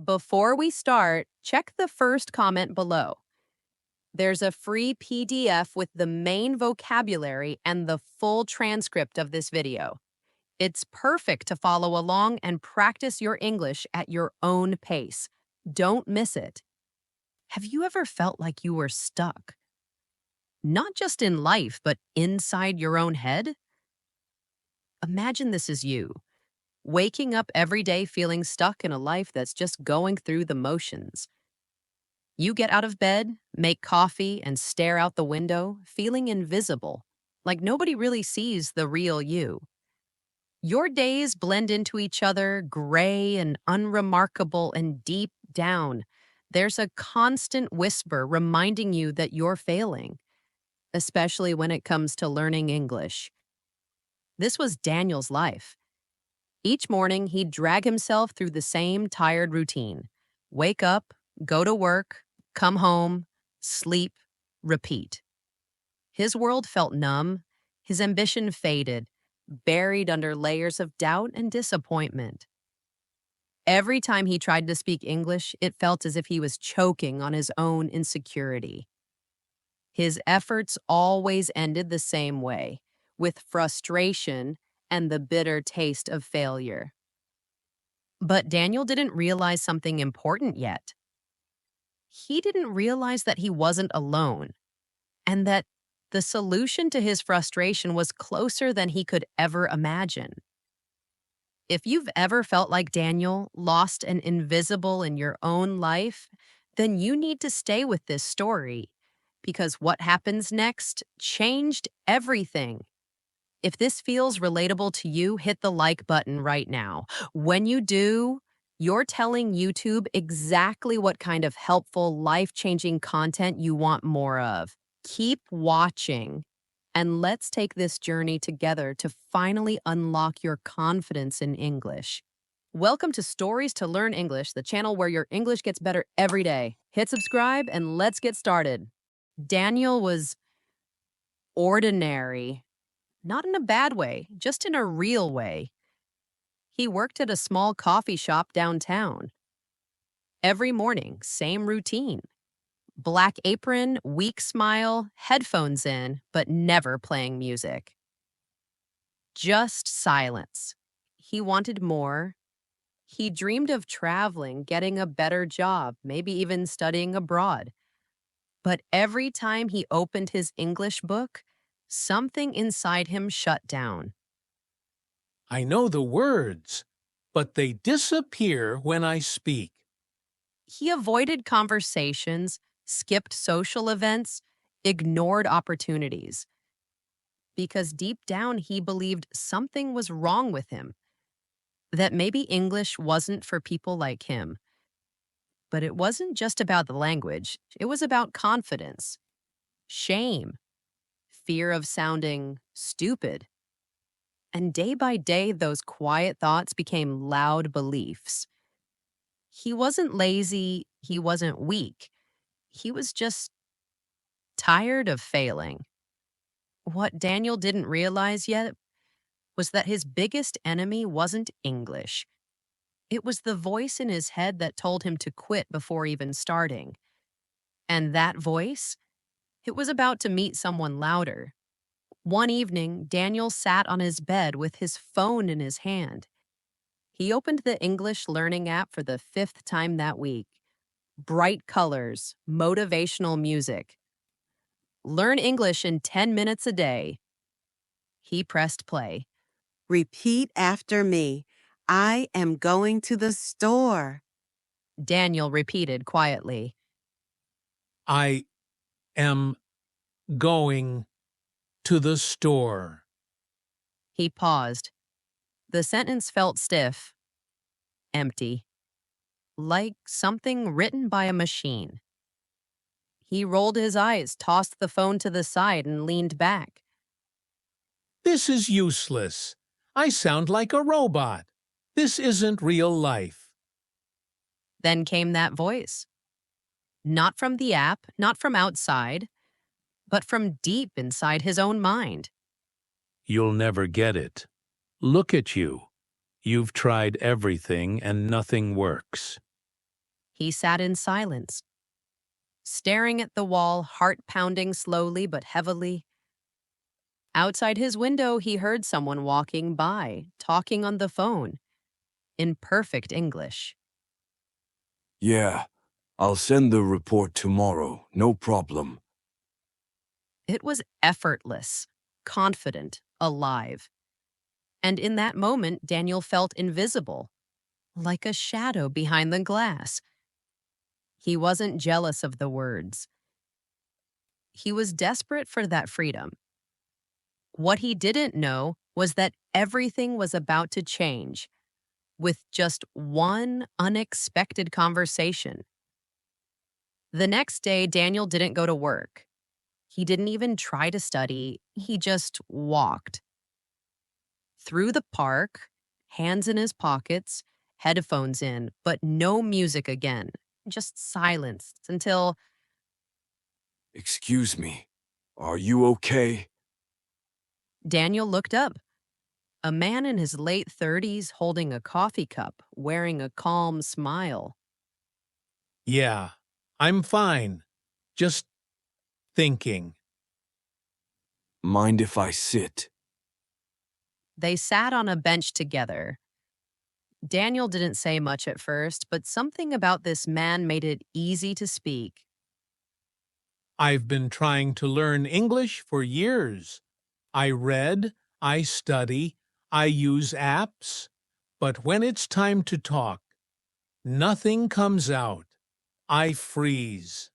Before we start, check the first comment below. There's a free PDF with the main vocabulary and the full transcript of this video. It's perfect to follow along and practice your English at your own pace. Don't miss it. Have you ever felt like you were stuck? Not just in life, but inside your own head? Imagine this is you, waking up every day feeling stuck in a life that's just going through the motions. You get out of bed, make coffee, and stare out the window, feeling invisible, like nobody really sees the real you. Your days blend into each other, gray and unremarkable, and deep down, there's a constant whisper reminding you that you're failing, especially when it comes to learning English. This was Daniel's life. Each morning, he'd drag himself through the same tired routine: wake up, go to work, come home, sleep, repeat. His world felt numb, his ambition faded, buried under layers of doubt and disappointment. Every time he tried to speak English, it felt as if he was choking on his own insecurity. His efforts always ended the same way, with frustration and the bitter taste of failure. But Daniel didn't realize something important yet. He didn't realize that he wasn't alone, and that the solution to his frustration was closer than he could ever imagine. If you've ever felt like Daniel, lost and invisible in your own life, then you need to stay with this story, because what happens next changed everything. If this feels relatable to you, hit the like button right now. When you do, you're telling YouTube exactly what kind of helpful, life-changing content you want more of. Keep watching, and let's take this journey together to finally unlock your confidence in English. Welcome to Stories to Learn English, the channel where your English gets better every day. Hit subscribe and let's get started. Daniel was ordinary. Not in a bad way, just in a real way. He worked at a small coffee shop downtown. Every morning, same routine. Black apron, weak smile, headphones in, but never playing music. Just silence. He wanted more. He dreamed of traveling, getting a better job, maybe even studying abroad. But every time he opened his English book, something inside him shut down. I know the words, but they disappear when I speak. He avoided conversations, skipped social events, ignored opportunities. Because deep down, he believed something was wrong with him, that maybe English wasn't for people like him. But it wasn't just about the language, it was about confidence, shame, fear of sounding stupid. And day by day, those quiet thoughts became loud beliefs. He wasn't lazy, he wasn't weak. He was just tired of failing. What Daniel didn't realize yet was that his biggest enemy wasn't English. It was the voice in his head that told him to quit before even starting. And that voice? It was about to meet someone louder. One evening, Daniel sat on his bed with his phone in his hand. He opened the English learning app for the fifth time that week. Bright colors, motivational music. Learn English in 10 minutes a day. He pressed play. Repeat after me. I am going to the store. Daniel repeated quietly. I am going to the store. He paused. The sentence felt stiff, empty, like something written by a machine. He rolled his eyes, tossed the phone to the side, and leaned back. This is useless. I sound like a robot. This isn't real life. Then came that voice. Not from the app, not from outside, but from deep inside his own mind. You'll never get it. Look at you. You've tried everything and nothing works. He sat in silence, staring at the wall, heart pounding slowly but heavily. Outside his window, he heard someone walking by, talking on the phone, in perfect English. Yeah, I'll send the report tomorrow, no problem. It was effortless, confident, alive. And in that moment, Daniel felt invisible, like a shadow behind the glass. He wasn't jealous of the words. He was desperate for that freedom. What he didn't know was that everything was about to change with just one unexpected conversation. The next day, Daniel didn't go to work. He didn't even try to study. He just walked through the park, hands in his pockets, headphones in, but no music again. Just silence until Excuse me, are you okay? Daniel looked up. A man in his late 30s holding a coffee cup, wearing a calm smile. Yeah, I'm fine. Just thinking. Mind if I sit? They sat on a bench together. Daniel didn't say much at first, but something about this man made it easy to speak. I've been trying to learn English for years. I read, I study, I use apps. But when it's time to talk, nothing comes out. I freeze.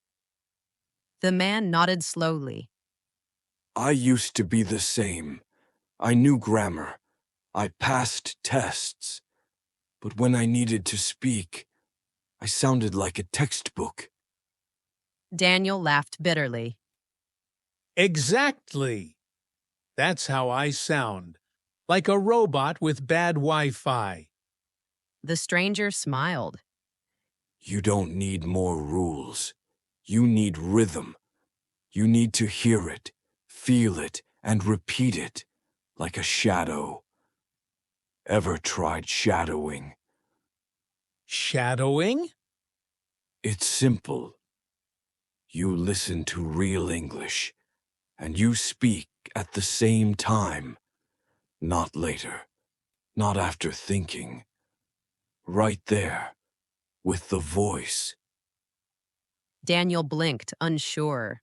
The man nodded slowly. I used to be the same. I knew grammar. I passed tests. But when I needed to speak, I sounded like a textbook. Daniel laughed bitterly. Exactly. That's how I sound. Like a robot with bad Wi-Fi. The stranger smiled. You don't need more rules. You need rhythm. You need to hear it, feel it, and repeat it, like a shadow. Ever tried shadowing? Shadowing? It's simple. You listen to real English, and you speak at the same time. Not later, not after thinking. Right there, with the voice. Daniel blinked, unsure.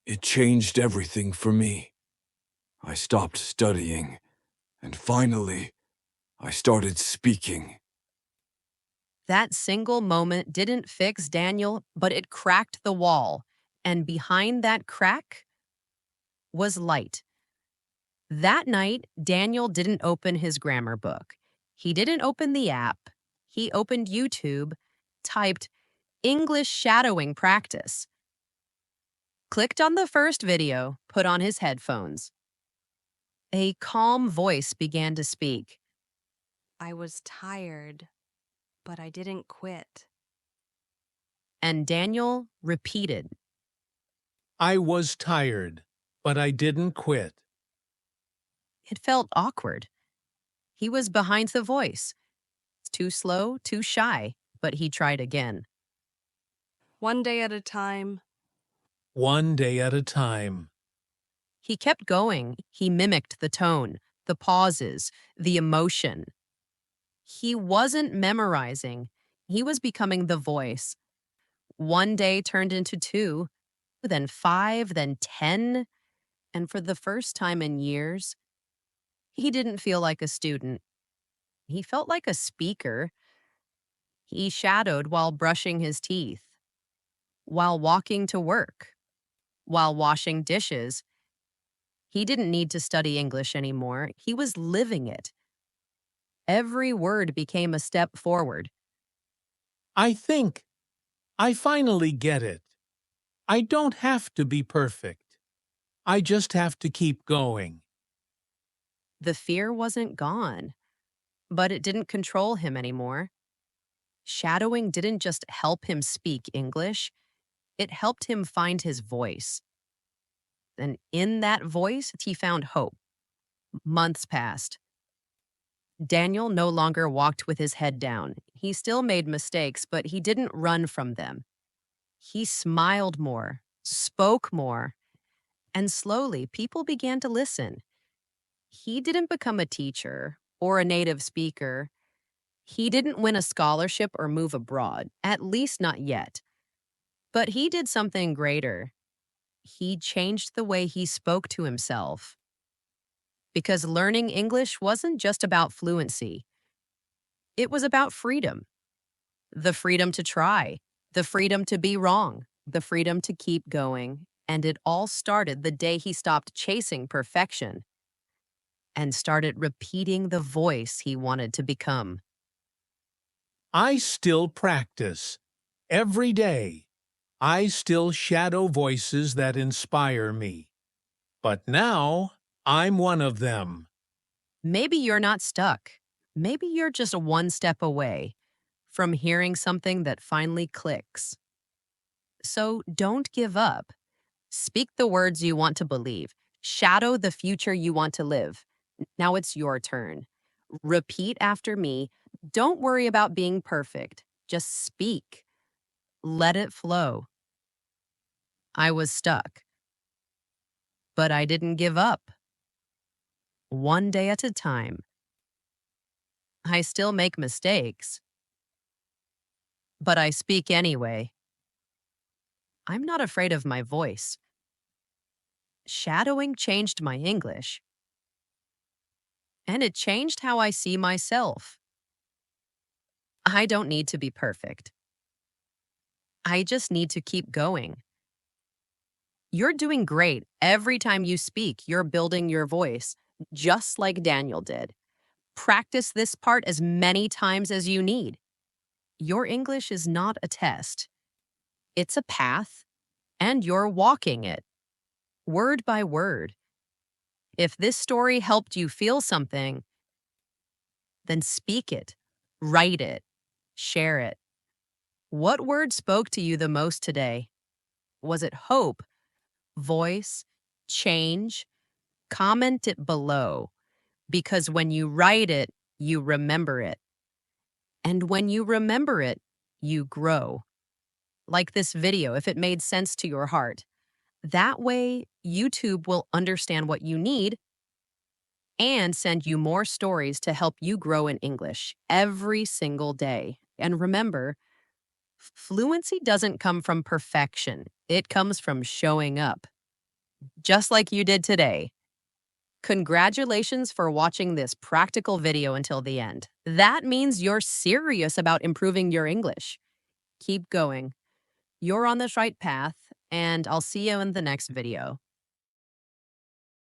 It changed everything for me. I stopped studying, and finally, I started speaking. That single moment didn't fix Daniel, but it cracked the wall. And behind that crack was light. That night, Daniel didn't open his grammar book. He didn't open the app. He opened YouTube, typed English shadowing practice, clicked on the first video, put on his headphones. A calm voice began to speak. I was tired, but I didn't quit. And Daniel repeated. I was tired, but I didn't quit. It felt awkward. He was behind the voice. Too slow, too shy, but he tried again. One day at a time. One day at a time. He kept going. He mimicked the tone, the pauses, the emotion. He wasn't memorizing. He was becoming the voice. One day turned into two, then five, then 10. And for the first time in years, he didn't feel like a student. He felt like a speaker. He shadowed while brushing his teeth, while walking to work, while washing dishes. He didn't need to study English anymore. He was living it. Every word became a step forward. I think I finally get it. I don't have to be perfect. I just have to keep going. The fear wasn't gone, but it didn't control him anymore. Shadowing didn't just help him speak English, it helped him find his voice. And in that voice, he found hope. Months passed. Daniel no longer walked with his head down. He still made mistakes, but he didn't run from them. He smiled more, spoke more, and slowly people began to listen. He didn't become a teacher or a native speaker. He didn't win a scholarship or move abroad, at least not yet. But he did something greater. He changed the way he spoke to himself. Because learning English wasn't just about fluency, it was about freedom. The freedom to try, the freedom to be wrong, the freedom to keep going. And it all started the day he stopped chasing perfection and started repeating the voice he wanted to become. I still practice. Every day, I still shadow voices that inspire me. But now, I'm one of them. Maybe you're not stuck. Maybe you're just one step away from hearing something that finally clicks. So don't give up. Speak the words you want to believe. Shadow the future you want to live. Now it's your turn. Repeat after me. Don't worry about being perfect. Just speak. Let it flow. I was stuck, but I didn't give up. One day at a time. I still make mistakes, but I speak anyway. I'm not afraid of my voice. Shadowing changed my English, and it changed how I see myself. I don't need to be perfect. I just need to keep going. You're doing great. Every time you speak, you're building your voice, just like Daniel did. Practice this part as many times as you need. Your English is not a test. It's a path, and you're walking it, word by word. If this story helped you feel something, then speak it, write it, share it. What word spoke to you the most today? Was it hope, voice, change? Comment it below, because when you write it, you remember it. And when you remember it, you grow. Like this video, if it made sense to your heart. That way, YouTube will understand what you need and send you more stories to help you grow in English every single day. And remember, fluency doesn't come from perfection. It comes from showing up, just like you did today. Congratulations for watching this practical video until the end. That means you're serious about improving your English. Keep going. You're on the right path, and I'll see you in the next video.